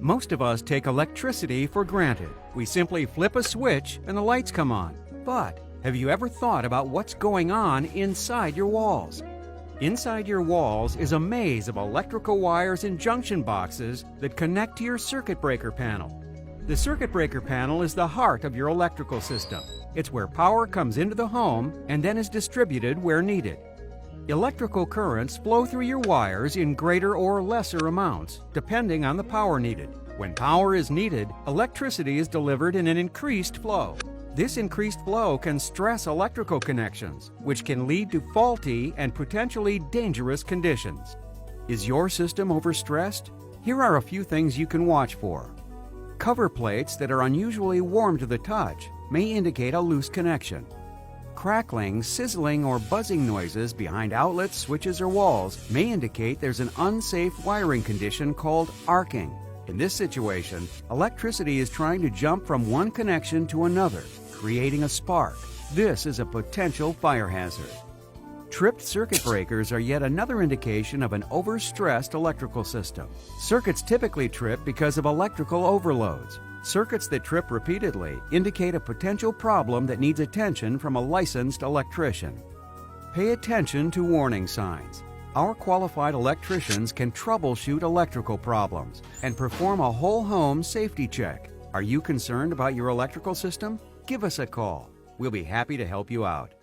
Most of us take electricity for granted. We simply flip a switch and the lights come on. But have you ever thought about what's going on inside your walls? Inside your walls is a maze of electrical wires and junction boxes that connect to your circuit breaker panel. The circuit breaker panel is the heart of your electrical system. It's where power comes into the home and then is distributed where needed. Electrical currents flow through your wires in greater or lesser amounts, depending on the power needed. When power is needed, electricity is delivered in an increased flow. This increased flow can stress electrical connections, which can lead to faulty and potentially dangerous conditions. Is your system overstressed? Here are a few things you can watch for. Cover plates that are unusually warm to the touch may indicate a loose connection. Crackling, sizzling, or buzzing noises behind outlets, switches, or walls may indicate there's an unsafe wiring condition called arcing. In this situation, electricity is trying to jump from one connection to another, creating a spark. This is a potential fire hazard. Tripped circuit breakers are yet another indication of an overstressed electrical system. Circuits typically trip because of electrical overloads. Circuits that trip repeatedly indicate a potential problem that needs attention from a licensed electrician. Pay attention to warning signs. Our qualified electricians can troubleshoot electrical problems and perform a whole home safety check. Are you concerned about your electrical system? Give us a call. We'll be happy to help you out.